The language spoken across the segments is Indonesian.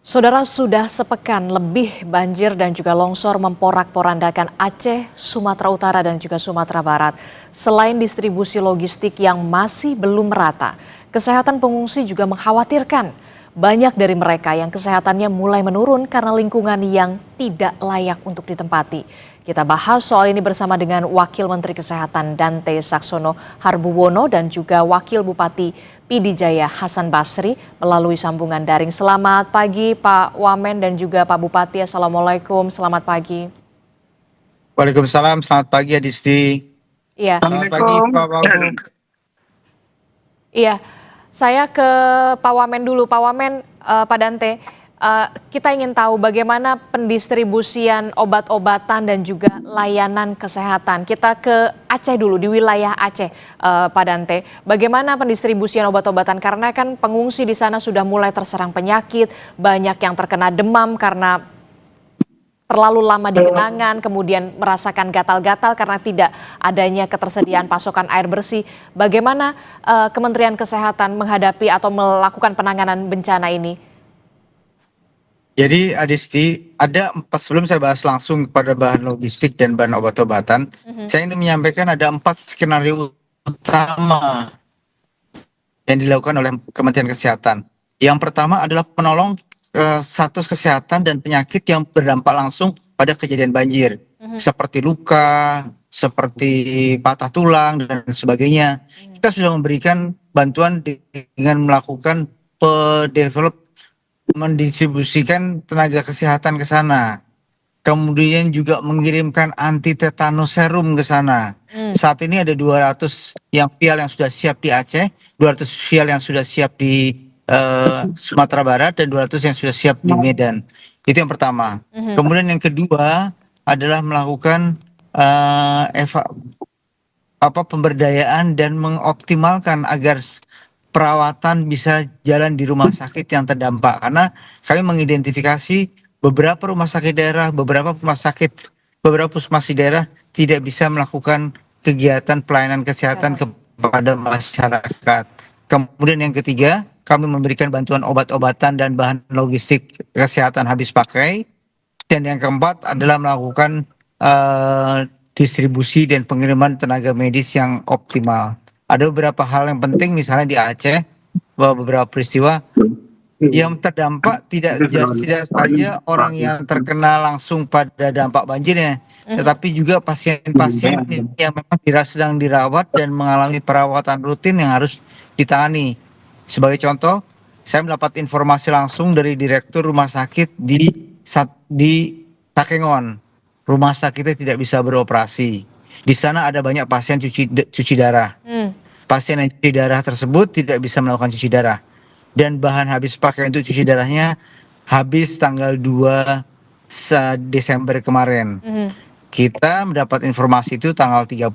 Saudara, sudah sepekan lebih banjir dan juga longsor memporak-porandakan Aceh, Sumatera Utara dan juga Sumatera Barat. Selain distribusi logistik yang masih belum merata, kesehatan pengungsi juga mengkhawatirkan. Banyak dari mereka yang kesehatannya mulai menurun karena lingkungan yang tidak layak untuk ditempati. Kita bahas soal ini bersama dengan Wakil Menteri Kesehatan Dante Saxono Harbuwono dan juga Wakil Bupati Pidijaya Hasan Basri melalui sambungan daring. Selamat pagi Pak Wamen dan juga Pak Bupati. Assalamualaikum, selamat pagi. Waalaikumsalam, selamat pagi Adisti. Iya, Selamat pagi Pak Wagub. iya. Saya ke Pak Wamen dulu. Pak Wamen, Pak Dante, kita ingin tahu bagaimana pendistribusian obat-obatan dan juga layanan kesehatan. Kita ke Aceh dulu, di wilayah Aceh, Pak Dante. Bagaimana pendistribusian obat-obatan? Karena kan pengungsi di sana sudah mulai terserang penyakit, banyak yang terkena demam karena terlalu lama di genangan, kemudian merasakan gatal-gatal karena tidak adanya ketersediaan pasokan air bersih. Bagaimana Kementerian Kesehatan menghadapi atau melakukan penanganan bencana ini? Jadi Adisti, sebelum saya bahas langsung kepada bahan logistik dan bahan obat-obatan, saya ingin menyampaikan ada 4 skenario utama yang dilakukan oleh Kementerian Kesehatan. Yang pertama adalah penolong status kesehatan dan penyakit yang berdampak langsung pada kejadian banjir, seperti luka, seperti patah tulang dan sebagainya. Kita sudah memberikan bantuan dengan melakukan mendistribusikan tenaga kesehatan ke sana. Kemudian juga mengirimkan anti tetanus serum ke sana. Saat ini ada 200 yang vial yang sudah siap di Aceh, 200 vial yang sudah siap di Sumatera Barat, dan 200 yang sudah siap di Medan. Itu yang pertama. Kemudian yang kedua adalah melakukan pemberdayaan dan mengoptimalkan agar perawatan bisa jalan di rumah sakit yang terdampak, karena kami mengidentifikasi beberapa rumah sakit daerah, beberapa puskesmas di daerah tidak bisa melakukan kegiatan pelayanan kesehatan kepada masyarakat. Kemudian yang ketiga, kami memberikan bantuan obat-obatan dan bahan logistik kesehatan habis pakai. Dan yang keempat adalah melakukan distribusi dan pengiriman tenaga medis yang optimal. Ada beberapa hal yang penting, misalnya di Aceh, bahwa beberapa peristiwa yang terdampak tidak saja orang yang terkena langsung pada dampak banjirnya, tetapi juga pasien-pasien yang memang sedang dirawat dan mengalami perawatan rutin yang harus ditangani. Sebagai contoh, saya mendapat informasi langsung dari Direktur Rumah Sakit di Takengon. Rumah sakitnya tidak bisa beroperasi. Di sana ada banyak pasien cuci darah. Pasien yang cuci darah tersebut tidak bisa melakukan cuci darah. Dan bahan habis pakai untuk cuci darahnya habis tanggal 2 Desember kemarin. Kita mendapat informasi itu tanggal 30.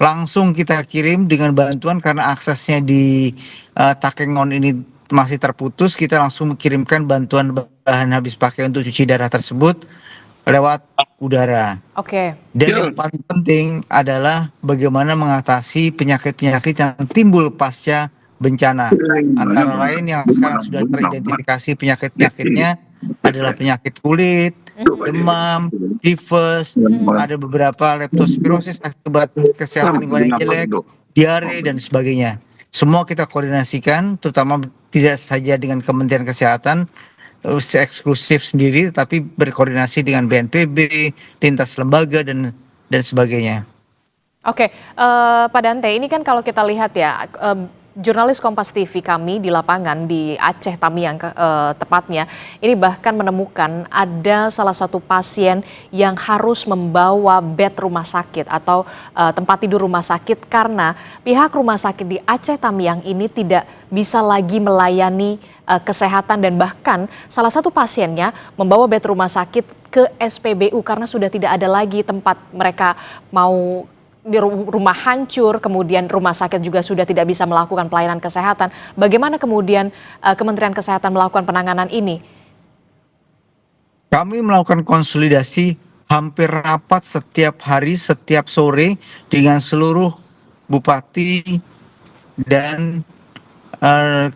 Langsung kita kirim dengan bantuan, karena aksesnya di Takengon ini masih terputus. Kita langsung mengirimkan bantuan bahan habis pakai untuk cuci darah tersebut lewat udara. Dan yang paling penting adalah bagaimana mengatasi penyakit-penyakit yang timbul pasca bencana. Antara lain yang sekarang sudah teridentifikasi penyakit-penyakitnya adalah penyakit kulit, demam, tifus, ada beberapa leptospirosis akibat kesehatan lingkungan yang jelek, diare dan sebagainya. Semua kita koordinasikan, terutama tidak saja dengan Kementerian Kesehatan eksklusif sendiri, tapi berkoordinasi dengan BNPB, lintas lembaga dan sebagainya. Pak Dante, ini kan kalau kita lihat ya, jurnalis Kompas TV kami di lapangan di Aceh Tamiang tepatnya, ini bahkan menemukan ada salah satu pasien yang harus membawa bed rumah sakit atau tempat tidur rumah sakit karena pihak rumah sakit di Aceh Tamiang ini tidak bisa lagi melayani kesehatan, dan bahkan salah satu pasiennya membawa bed rumah sakit ke SPBU karena sudah tidak ada lagi tempat. Mereka mau di rumah hancur, kemudian rumah sakit juga sudah tidak bisa melakukan pelayanan kesehatan. Bagaimana kemudian Kementerian Kesehatan melakukan penanganan ini? Kami melakukan konsolidasi hampir rapat setiap hari, setiap sore dengan seluruh bupati dan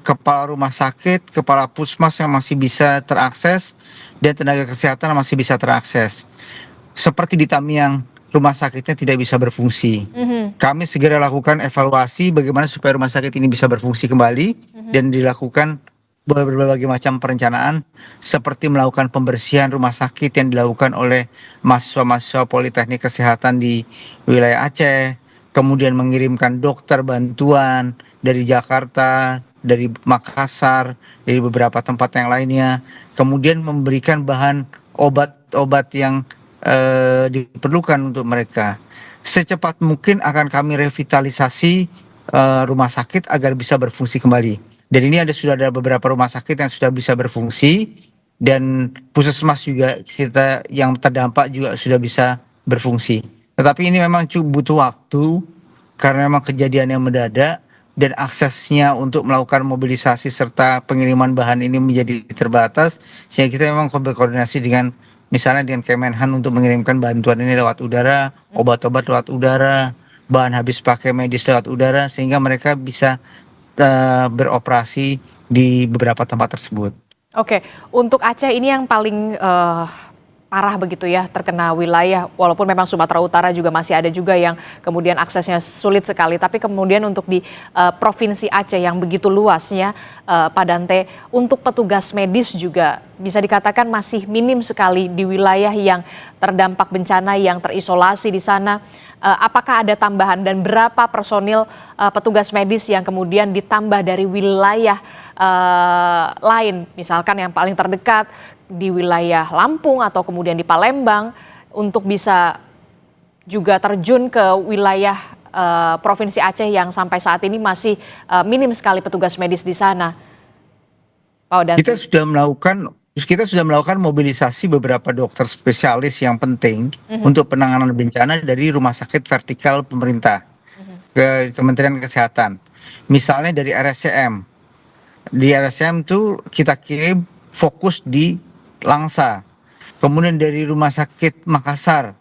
kepala rumah sakit, kepala puskesmas yang masih bisa terakses, dan tenaga kesehatan yang masih bisa terakses. Seperti di Tamiang, rumah sakitnya tidak bisa berfungsi. Mhm, Kami segera lakukan evaluasi bagaimana supaya rumah sakit ini bisa berfungsi kembali mhm. dan dilakukan berbagai macam perencanaan seperti melakukan pembersihan rumah sakit yang dilakukan oleh mahasiswa-mahasiswa Politeknik Kesehatan di wilayah Aceh, kemudian mengirimkan dokter bantuan dari Jakarta, dari Makassar, dari beberapa tempat yang lainnya, kemudian memberikan bahan obat-obat yang diperlukan untuk mereka. Secepat mungkin akan kami revitalisasi rumah sakit agar bisa berfungsi kembali. Dan ini sudah ada beberapa rumah sakit yang sudah bisa berfungsi dan puskesmas juga kita yang terdampak juga sudah bisa berfungsi. Tetapi ini memang butuh waktu karena memang kejadian yang mendadak dan aksesnya untuk melakukan mobilisasi serta pengiriman bahan ini menjadi terbatas sehingga kita memang berkoordinasi dengan misalnya dengan Kemenhan untuk mengirimkan bantuan ini lewat udara, obat-obat lewat udara, bahan habis pakai medis lewat udara sehingga mereka bisa beroperasi di beberapa tempat tersebut. Oke, untuk Aceh ini yang paling parah begitu ya, terkena wilayah, walaupun memang Sumatera Utara juga masih ada juga yang kemudian aksesnya sulit sekali, tapi kemudian untuk di Provinsi Aceh yang begitu luasnya, Pak Dante, untuk petugas medis juga bisa dikatakan masih minim sekali di wilayah yang terdampak bencana, yang terisolasi di sana. Apakah ada tambahan dan berapa personil petugas medis yang kemudian ditambah dari wilayah lain, misalkan yang paling terdekat di wilayah Lampung atau kemudian di Palembang untuk bisa juga terjun ke wilayah Provinsi Aceh yang sampai saat ini masih minim sekali petugas medis di sana, Pak Dante? Kita sudah melakukan mobilisasi beberapa dokter spesialis yang penting untuk penanganan bencana dari rumah sakit vertikal pemerintah ke Kementerian Kesehatan. Misalnya dari RSCM. Di RSCM itu kita kirim fokus di Langsa. Kemudian dari Rumah Sakit Makassar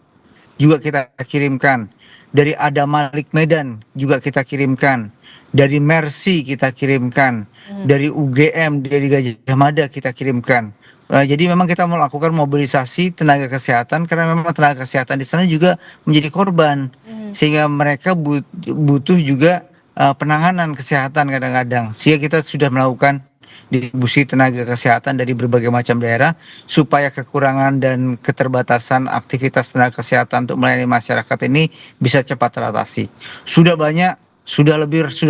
juga kita kirimkan. Dari Adamalik Medan juga kita kirimkan. Dari Mercy kita kirimkan. Dari UGM, dari Gajah Mada kita kirimkan. Jadi memang kita melakukan mobilisasi tenaga kesehatan karena memang tenaga kesehatan di sana juga menjadi korban. Sehingga mereka butuh juga penanganan kesehatan kadang-kadang. Sehingga kita sudah melakukan distribusi tenaga kesehatan dari berbagai macam daerah supaya kekurangan dan keterbatasan aktivitas tenaga kesehatan untuk melayani masyarakat ini bisa cepat teratasi. Sudah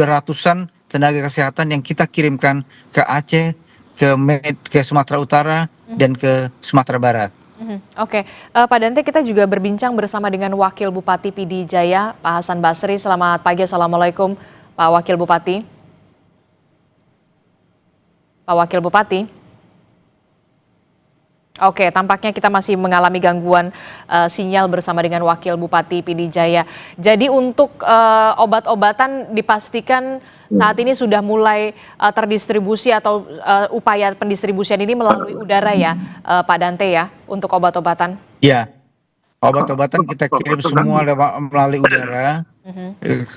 ratusan tenaga kesehatan yang kita kirimkan ke Aceh, ke Sumatera Utara dan ke Sumatera Barat. Oke, Pak Dante, kita juga berbincang bersama dengan Wakil Bupati PD Jaya, Pak Hasan Basri. Selamat pagi, Assalamualaikum Pak Wakil Bupati. Pak Wakil Bupati. Oke, tampaknya kita masih mengalami gangguan sinyal bersama dengan Wakil Bupati PD Jaya. Jadi untuk obat-obatan dipastikan saat ini sudah mulai terdistribusi atau upaya pendistribusian ini melalui udara ya, Pak Dante ya, untuk obat-obatan? Ya, obat-obatan kita kirim semua melalui udara.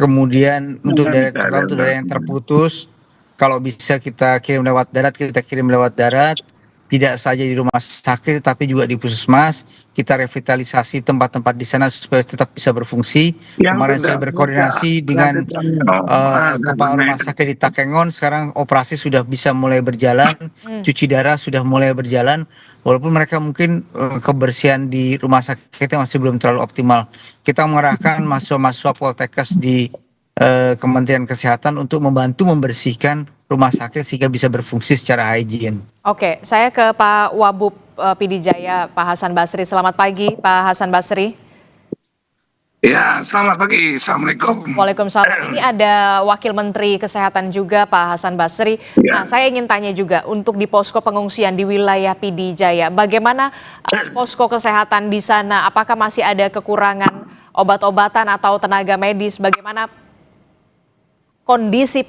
Kemudian untuk daerah yang terputus, kalau bisa kita kirim lewat darat, kita kirim lewat darat. Tidak saja di rumah sakit, tapi juga di puskesmas. Kita revitalisasi tempat-tempat di sana supaya tetap bisa berfungsi. Kemarin saya berkoordinasi dengan kepala rumah sakit di Takengon. Sekarang operasi sudah bisa mulai berjalan, cuci darah sudah mulai berjalan. Walaupun mereka mungkin kebersihan di rumah sakitnya masih belum terlalu optimal. Kita mengerahkan mahasiswa-mahasiswa Poltekkes di Kementerian Kesehatan untuk membantu membersihkan rumah sakit sehingga bisa berfungsi secara hygiene. Oke, saya ke Pak Wabub PD Jaya, Pak Hasan Basri. Selamat pagi, Pak Hasan Basri. Ya, selamat pagi. Assalamualaikum. Waalaikumsalam. Ini ada Wakil Menteri Kesehatan juga, Pak Hasan Basri. Ya. Nah, saya ingin tanya juga untuk di posko pengungsian di wilayah PD Jaya, bagaimana posko kesehatan di sana? Apakah masih ada kekurangan obat-obatan atau tenaga medis? Bagaimana kondisi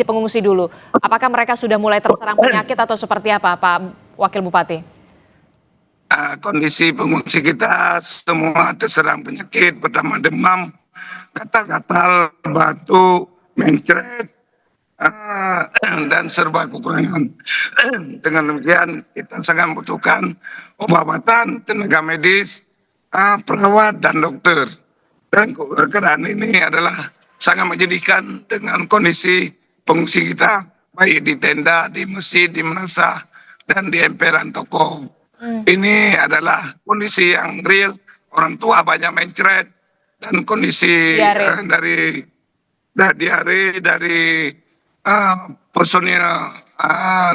pengungsi dulu? Apakah mereka sudah mulai terserang penyakit atau seperti apa, Pak Wakil Bupati? Kondisi pengungsi kita semua terserang penyakit, pertama demam, gatal-gatal, batuk, mencret, dan serba kekurangan. Dengan demikian kita sangat membutuhkan obatan, tenaga medis, perawat dan dokter. Dan keadaan ini adalah sangat menyedihkan dengan kondisi pengungsi kita, baik di tenda, di masjid, di madrasah, dan di emperan toko. Ini adalah kondisi yang real, orang tua banyak mencret, dan kondisi Diare. diare dari personil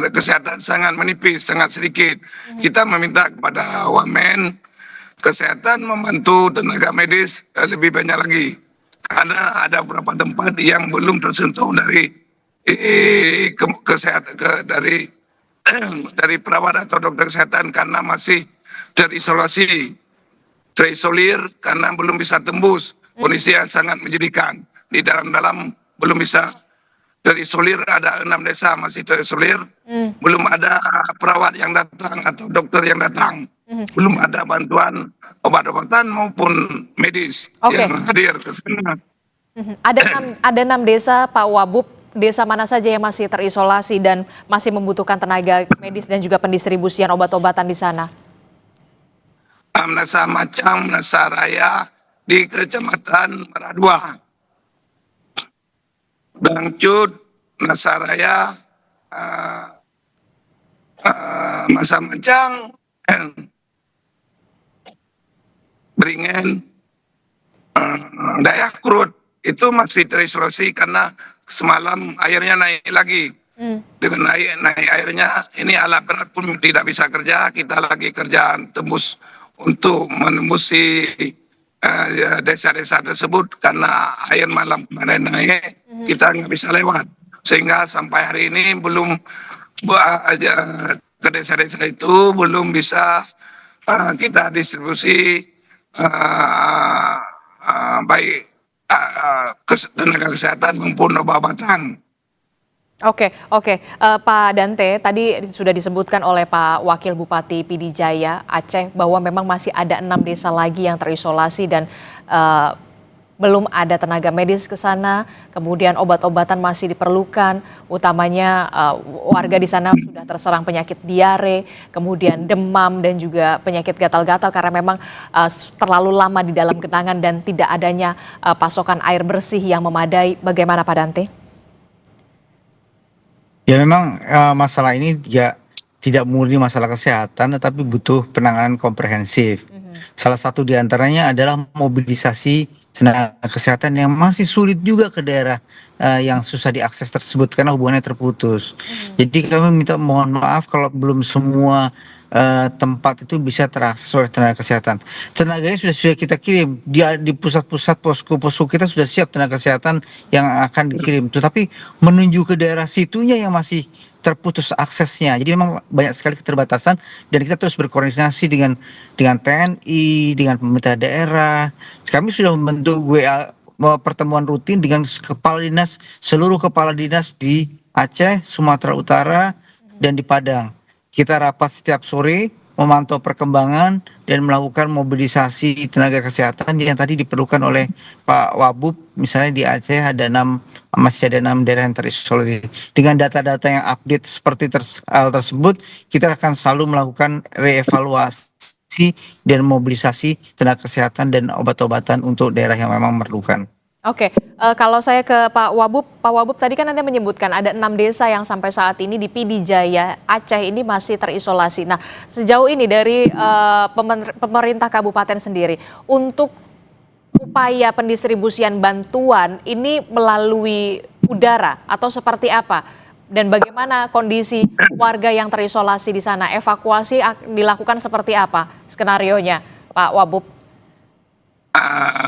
kesehatan sangat menipis, sangat sedikit. Kita meminta kepada Wamen kesehatan membantu tenaga medis lebih banyak lagi, karena ada beberapa tempat yang belum tersentuh dari kesehatan dari perawat atau dokter kesehatan karena masih terisolir karena belum bisa tembus. Kondisi yang sangat menyedihkan, di dalam belum bisa terisolir, ada 6 desa masih terisolir, belum ada perawat yang datang atau dokter yang datang, belum ada bantuan obat-obatan maupun medis yang hadir ke sana. Ada 6 desa, Pak Wabub. Desa mana saja yang masih terisolasi dan masih membutuhkan tenaga medis dan juga pendistribusian obat-obatan di sana? Desa Macang, Desa Raya di Kecamatan Meradua, Bangcut, Nasaraya, Masa Macang, Beringin, Dayak Krut itu masih terisolasi karena semalam airnya naik lagi. Dengan naik airnya, ini alat berat pun tidak bisa kerja. Kita lagi kerja tembus untuk menembusi desa-desa tersebut karena air malam kemarin naik, kita nggak bisa lewat, sehingga sampai hari ini belum ke desa-desa itu belum bisa kita distribusi baik tenaga kesehatan maupun obat-obatan. Oke. Pak Dante, tadi sudah disebutkan oleh Pak Wakil Bupati Pidijaya Aceh bahwa memang masih ada 6 desa lagi yang terisolasi dan belum ada tenaga medis ke sana, kemudian obat-obatan masih diperlukan, utamanya warga di sana sudah terserang penyakit diare, kemudian demam dan juga penyakit gatal-gatal karena memang terlalu lama di dalam genangan dan tidak adanya pasokan air bersih yang memadai. Bagaimana Pak Dante? Ya memang masalah ini tidak murni masalah kesehatan, tetapi butuh penanganan komprehensif. Salah satu diantaranya adalah mobilisasi tenaga kesehatan yang masih sulit juga ke daerah yang susah diakses tersebut karena hubungannya terputus. Jadi kami minta mohon maaf kalau belum semua tempat itu bisa terakses oleh tenaga kesehatan. Tenaganya sudah kita kirim di pusat-pusat posko-posko kita sudah siap tenaga kesehatan yang akan dikirim. Tetapi menuju ke daerah situnya yang masih terputus aksesnya. Jadi memang banyak sekali keterbatasan dan kita terus berkoordinasi dengan TNI, dengan pemerintah daerah. Kami sudah membentuk pertemuan rutin dengan seluruh kepala dinas di Aceh, Sumatera Utara, dan di Padang. Kita rapat setiap sore, memantau perkembangan dan melakukan mobilisasi tenaga kesehatan yang tadi diperlukan oleh Pak Wabub. Misalnya di Aceh masih ada 6 daerah yang terisolir. Dengan data-data yang update seperti hal tersebut, kita akan selalu melakukan reevaluasi dan mobilisasi tenaga kesehatan dan obat-obatan untuk daerah yang memang memerlukan. Oke, kalau saya ke Pak Wabub tadi kan Anda menyebutkan ada 6 desa yang sampai saat ini di Pidijaya Aceh ini masih terisolasi. Nah, sejauh ini dari pemerintah kabupaten sendiri untuk upaya pendistribusian bantuan ini melalui udara atau seperti apa? Dan bagaimana kondisi warga yang terisolasi di sana? Evakuasi dilakukan seperti apa skenarionya, Pak Wabub?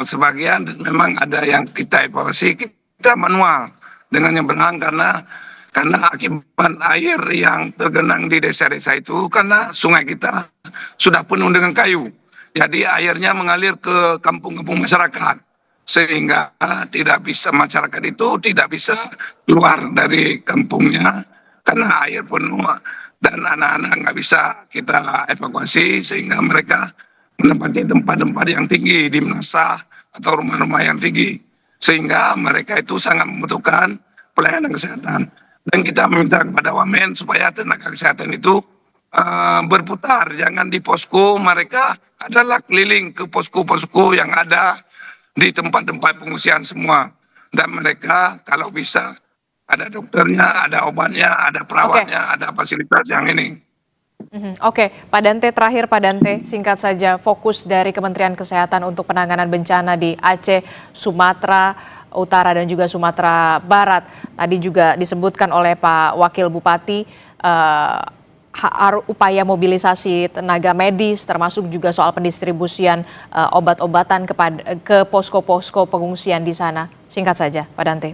Sebagian memang ada yang kita evakuasi, kita manual dengan yang berenang karena akibat air yang tergenang di desa-desa itu karena sungai kita sudah penuh dengan kayu, jadi airnya mengalir ke kampung-kampung masyarakat sehingga masyarakat itu tidak bisa keluar dari kampungnya karena air penuh dan anak-anak nggak bisa kita evakuasi sehingga mereka menempati tempat-tempat yang tinggi di Menasah atau rumah-rumah yang tinggi, sehingga mereka itu sangat membutuhkan pelayanan kesehatan. Dan kita meminta kepada Wamen supaya tenaga kesehatan itu berputar, jangan di posko. Mereka adalah keliling ke posko-posko yang ada di tempat-tempat pengungsian semua. Dan mereka kalau bisa ada dokternya, ada obatnya, ada perawatnya, ada fasilitas yang ini. Oke, Pak Dante, terakhir Pak Dante, singkat saja fokus dari Kementerian Kesehatan untuk penanganan bencana di Aceh, Sumatera Utara dan juga Sumatera Barat. Tadi juga disebutkan oleh Pak Wakil Bupati upaya mobilisasi tenaga medis termasuk juga soal pendistribusian obat-obatan ke posko-posko pengungsian di sana. Singkat saja, Pak Dante.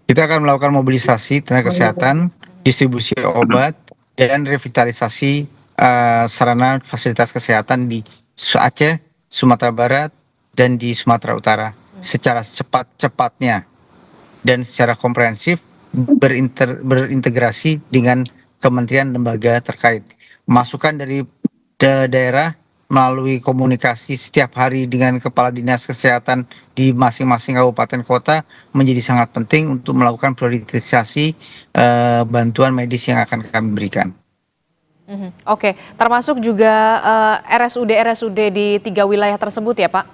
Kita akan melakukan mobilisasi tenaga kesehatan, distribusi obat, dan revitalisasi sarana fasilitas kesehatan di Aceh, Sumatera Barat, dan di Sumatera Utara secara cepat-cepatnya dan secara komprehensif berintegrasi dengan kementerian lembaga terkait. Masukan dari daerah melalui komunikasi setiap hari dengan kepala dinas kesehatan di masing-masing kabupaten kota menjadi sangat penting untuk melakukan prioritisasi bantuan medis yang akan kami berikan. Oke, termasuk juga RSUD di 3 wilayah tersebut ya Pak?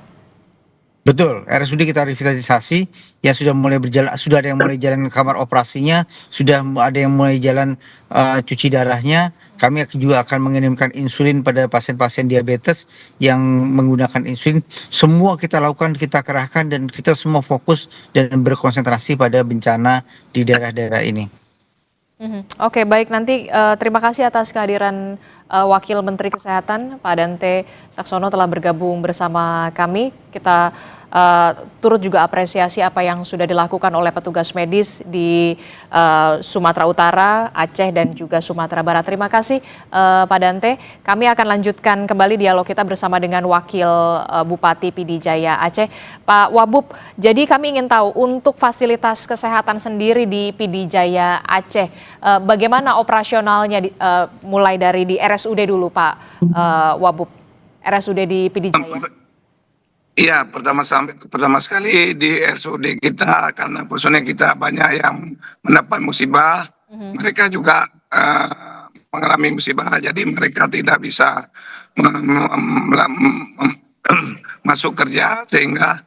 Betul, RSUD kita revitalisasi yang sudah mulai berjalan, sudah ada yang mulai jalan kamar operasinya, sudah ada yang mulai jalan cuci darahnya. Kami juga akan mengirimkan insulin pada pasien-pasien diabetes yang menggunakan insulin. Semua kita lakukan, kita kerahkan, dan kita semua fokus dan berkonsentrasi pada bencana di daerah-daerah ini. Oke, baik, nanti terima kasih atas kehadiran Wakil Menteri Kesehatan Pak Dante Saxono telah bergabung bersama kami. Kita turut juga apresiasi apa yang sudah dilakukan oleh petugas medis di Sumatera Utara, Aceh, dan juga Sumatera Barat. Terima kasih Pak Dante. Kami akan lanjutkan kembali dialog kita bersama dengan Wakil Bupati PD Jaya Aceh, Pak Wabub. Jadi kami ingin tahu untuk fasilitas kesehatan sendiri di PD Jaya Aceh, bagaimana operasionalnya mulai dari di RSUD dulu Pak Wabub, RSUD di PD Jaya. Iya, pertama sekali di RSUD kita karena personel kita banyak yang mendapat musibah, mereka juga mengalami musibah, jadi mereka tidak bisa masuk kerja sehingga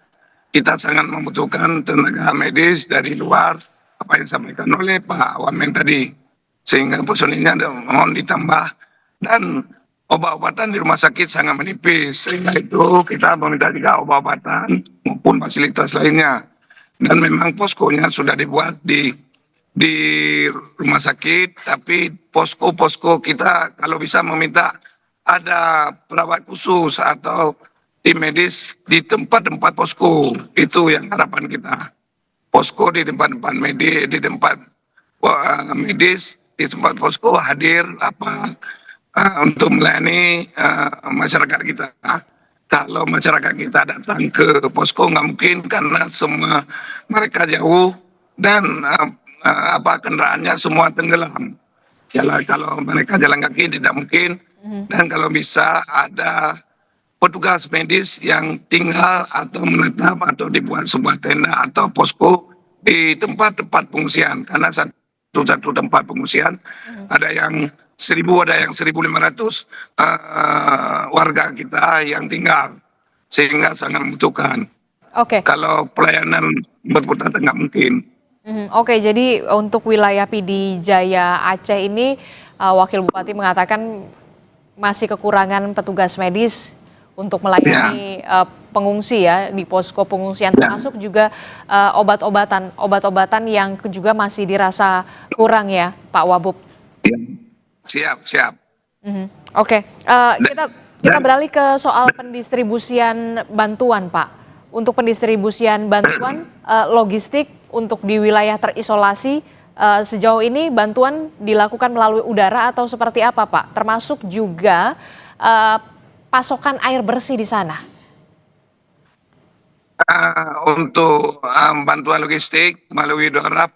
kita sangat membutuhkan tenaga medis dari luar apa yang disampaikan oleh Pak Wamen tadi, sehingga personilnya mohon ditambah dan obat-obatan di rumah sakit sangat menipis, sehingga itu kita meminta juga obat-obatan maupun fasilitas lainnya. Dan memang poskonya sudah dibuat di rumah sakit, tapi posko-posko kita kalau bisa meminta ada perawat khusus atau tim medis di tempat-tempat posko, itu yang harapan kita. Posko di tempat-tempat medis, di tempat medis, di tempat posko hadir untuk melayani masyarakat kita. Kalau masyarakat kita datang ke posko nggak mungkin karena semua mereka jauh dan kendaraannya semua tenggelam. Kalau mereka jalan kaki tidak mungkin. Dan kalau bisa ada petugas medis yang tinggal atau menetap atau dibuat sebuah tenda atau posko di tempat-tempat pengungsian, karena satu tempat pengungsian ada yang 1.000, ada yang 1.500 warga kita yang tinggal, sehingga sangat membutuhkan. Oke. Kalau pelayanan berputar nggak mungkin. Oke, jadi untuk wilayah PD Jaya Aceh ini Wakil Bupati mengatakan masih kekurangan petugas medis untuk melayani pengungsi ya di posko pengungsian, termasuk juga obat-obatan yang juga masih dirasa kurang ya Pak Wabub. Siap. Oke, kita beralih ke soal pendistribusian bantuan Pak. Untuk pendistribusian bantuan logistik untuk di wilayah terisolasi, sejauh ini bantuan dilakukan melalui udara atau seperti apa Pak? Termasuk juga pasokan air bersih di sana. Untuk bantuan logistik melalui udara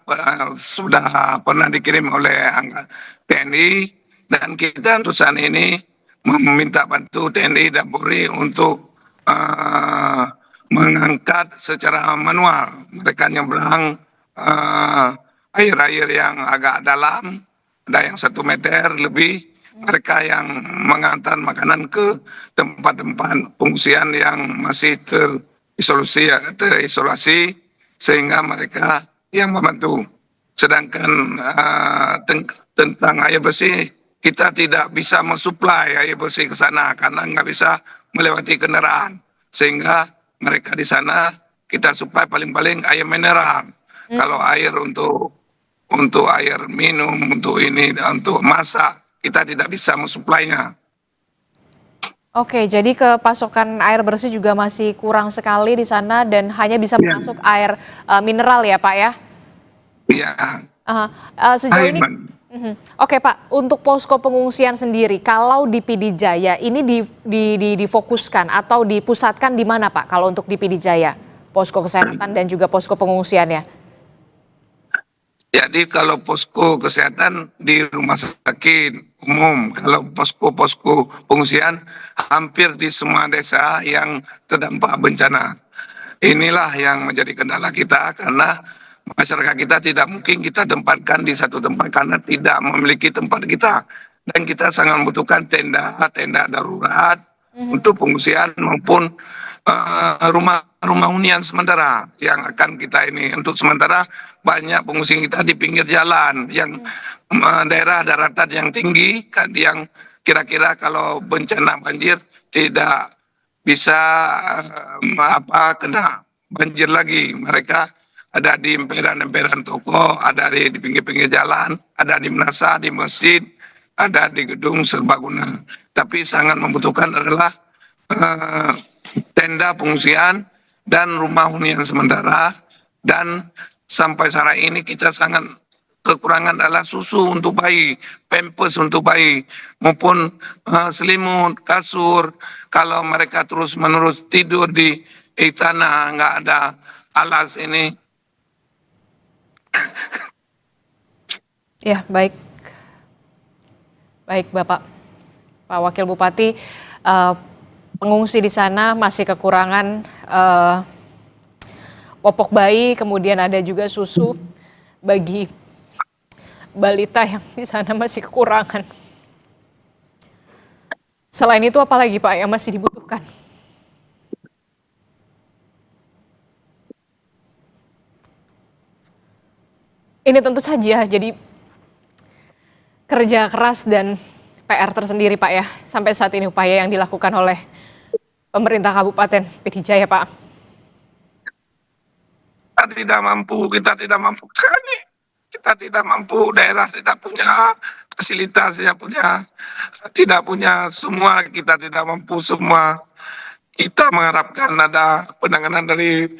sudah pernah dikirim oleh TNI, dan kita untuk saat ini meminta bantu TNI dan Polri untuk mengangkat secara manual. Mereka nyebrang eh, air-air yang agak dalam, ada yang 1 meter lebih. Mereka yang mengantar makanan ke tempat-tempat pengungsian yang masih terisolasi, sehingga mereka yang membantu. Sedangkan tentang air bersih, kita tidak bisa mensuplai air bersih ke sana karena nggak bisa melewati kendaraan. Sehingga mereka di sana kita suplai paling-paling air mineral. Kalau air untuk air minum, untuk ini, untuk masak, kita tidak bisa mensuplainya. Oke, jadi pasokan air bersih juga masih kurang sekali di sana dan hanya bisa Ya, masuk air mineral ya Pak ya? ya. Sejauh ini, Aiman. Oke Pak, untuk posko pengungsian sendiri, kalau di PD Jaya ini difokuskan atau dipusatkan di mana Pak? Kalau untuk di PD Jaya, posko kesehatan dan juga posko pengungsiannya. Jadi kalau posko kesehatan di rumah sakit umum, kalau posko-posko pengungsian hampir di semua desa yang terdampak bencana. Inilah yang menjadi kendala kita karena masyarakat kita tidak mungkin kita tempatkan di satu tempat karena tidak memiliki tempat kita. Dan kita sangat membutuhkan tenda darurat untuk pengungsian maupun rumah hunian sementara yang akan kita ini. Untuk sementara banyak pengungsi kita di pinggir jalan yang daerah daratan yang tinggi kan, yang kira-kira kalau bencana banjir tidak bisa kena banjir lagi. Mereka ada di emperan-emperan toko, ada di pinggir-pinggir jalan, ada di menasa, di masjid, ada di gedung serbaguna. Tapi sangat membutuhkan adalah tenda pengungsian dan rumah hunian sementara. Dan sampai saat ini kita sangat kekurangan adalah susu untuk bayi, pampers untuk bayi, maupun selimut, kasur. Kalau mereka terus-menerus tidur di tanah, nggak ada alas ini. Ya, baik. Baik, Bapak. Pak Wakil Bupati, pengungsi di sana masih kekurangan popok bayi, kemudian ada juga susu bagi balita yang di sana masih kekurangan. Selain itu apa lagi Pak yang masih dibutuhkan? Ini tentu saja jadi kerja keras dan PR tersendiri Pak ya, sampai saat ini upaya yang dilakukan oleh pemerintah Kabupaten PD Jaya Pak. Kita tidak mampu sekali. Kita tidak mampu, daerah tidak punya fasilitas, tidak punya semua, kita tidak mampu semua. Kita mengharapkan ada penanganan dari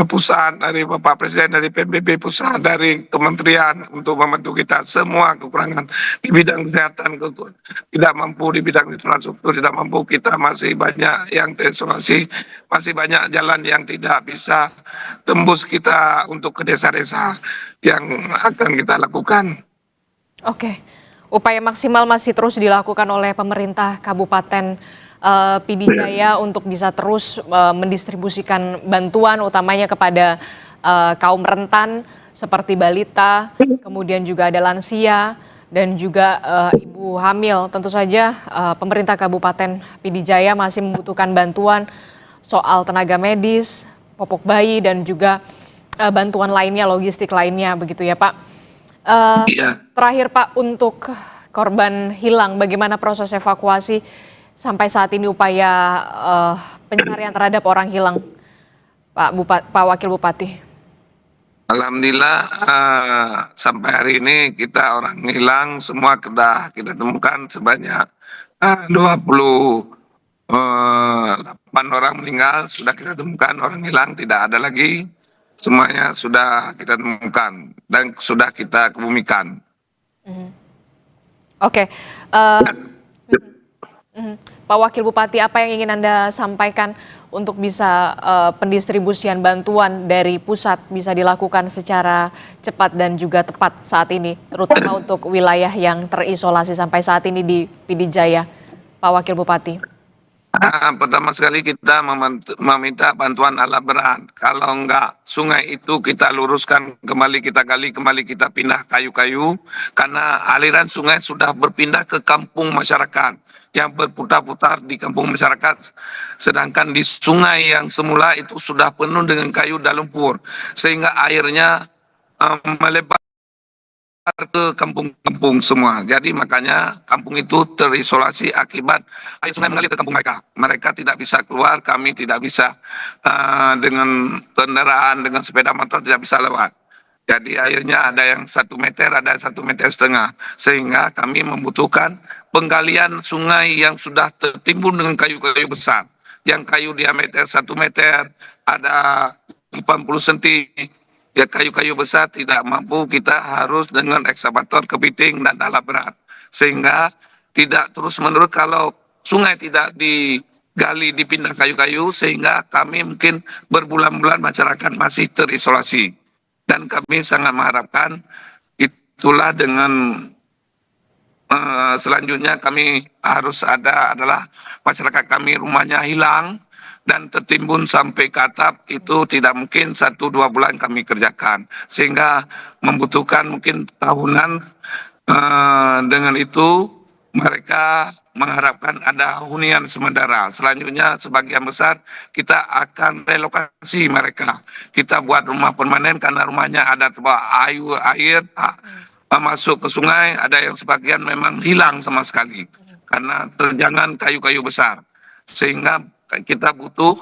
pusat, dari Bapak Presiden, dari PBB pusat, dari kementerian untuk membantu kita. Semua kekurangan di bidang kesehatan, tidak mampu di bidang infrastruktur, tidak mampu. Kita masih banyak yang terisolasi, masih banyak jalan yang tidak bisa tembus kita untuk ke desa-desa yang akan kita lakukan. Oke, upaya maksimal masih terus dilakukan oleh pemerintah Kabupaten PD Jaya untuk bisa terus mendistribusikan bantuan utamanya kepada kaum rentan seperti balita, kemudian juga ada lansia dan juga ibu hamil. Tentu saja pemerintah Kabupaten PD Jaya masih membutuhkan bantuan soal tenaga medis, popok bayi dan juga bantuan lainnya, logistik lainnya begitu ya Pak. Terakhir Pak, untuk korban hilang bagaimana proses evakuasi sampai saat ini, upaya pencarian terhadap orang hilang, Pak Wakil Bupati? Alhamdulillah sampai hari ini kita orang hilang semua sudah kita temukan sebanyak 28 orang meninggal sudah kita temukan, orang hilang tidak ada lagi, semuanya sudah kita temukan dan sudah kita kebumikan. Oke. Pak Wakil Bupati, apa yang ingin Anda sampaikan untuk bisa pendistribusian bantuan dari pusat bisa dilakukan secara cepat dan juga tepat saat ini, terutama untuk wilayah yang terisolasi sampai saat ini di PD Jaya, Pak Wakil Bupati? Pertama sekali kita meminta bantuan alat berat. Kalau enggak, sungai itu kita luruskan kembali, kita gali kembali, kita pindah kayu-kayu. Karena aliran sungai sudah berpindah ke kampung masyarakat yang berputar-putar di kampung masyarakat. Sedangkan di sungai yang semula itu sudah penuh dengan kayu dan lumpur. Sehingga airnya melebar ke kampung-kampung semua. Jadi makanya kampung itu terisolasi akibat air sungai mengalir ke kampung mereka. Mereka tidak bisa keluar, kami tidak bisa dengan kendaraan, dengan sepeda motor tidak bisa lewat. Jadi airnya ada yang 1 meter, ada 1,5 meter. Sehingga kami membutuhkan penggalian sungai yang sudah tertimbun dengan kayu-kayu besar. Yang kayu diameter 1 meter, ada 80 cm. Ya kayu-kayu besar tidak mampu, kita harus dengan ekskavator, kepiting, dan alat berat. Sehingga tidak terus-menerus kalau sungai tidak digali, dipindah kayu-kayu, sehingga kami mungkin berbulan-bulan masyarakat masih terisolasi. Dan kami sangat mengharapkan itulah dengan selanjutnya kami harus adalah masyarakat kami rumahnya hilang dan tertimbun sampai ke atap, itu tidak mungkin 1-2 bulan kami kerjakan, sehingga membutuhkan mungkin tahunan. Dengan itu mereka mengharapkan ada hunian sementara. Selanjutnya sebagian besar kita akan relokasi mereka. Kita buat rumah permanen karena rumahnya ada terbawa air masuk ke sungai, ada yang sebagian memang hilang sama sekali karena terjangan kayu-kayu besar. Sehingga kita butuh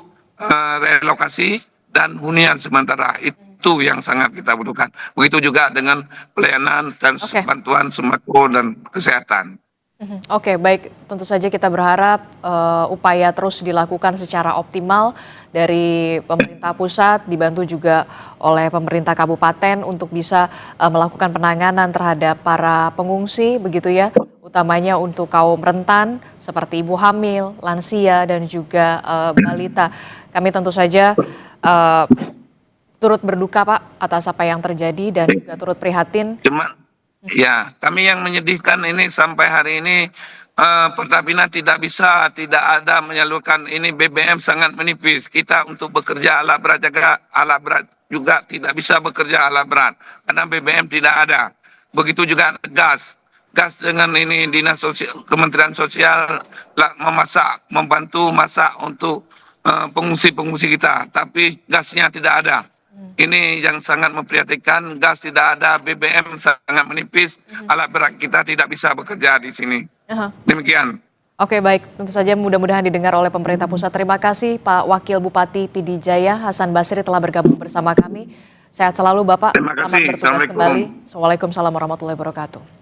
relokasi dan hunian sementara, itu yang sangat kita butuhkan. Begitu juga dengan pelayanan dan bantuan sembako dan kesehatan. Oke, baik. Tentu saja kita berharap upaya terus dilakukan secara optimal dari pemerintah pusat, dibantu juga oleh pemerintah kabupaten untuk bisa melakukan penanganan terhadap para pengungsi, begitu ya, utamanya untuk kaum rentan seperti ibu hamil, lansia, dan juga balita. Kami tentu saja turut berduka, Pak, atas apa yang terjadi dan juga turut prihatin. Ya, kami yang menyedihkan ini sampai hari ini Pertamina tidak ada menyalurkan ini, BBM sangat menipis. Kita untuk bekerja alat berat juga tidak bisa bekerja alat berat karena BBM tidak ada. Begitu juga gas dengan ini Dinas Sosial, Kementerian Sosial membantu masak untuk pengungsi-pengungsi kita, tapi gasnya tidak ada. Ini yang sangat memprihatinkan, gas tidak ada, BBM sangat menipis, alat berat kita tidak bisa bekerja di sini. Demikian. Oke, baik. Tentu saja mudah-mudahan didengar oleh pemerintah pusat. Terima kasih Pak Wakil Bupati PD Jaya, Hasan Basri, telah bergabung bersama kami. Sehat selalu Bapak. Terima kasih. Selamat bertugas kembali. Waalaikumsalam warahmatullahi wabarakatuh.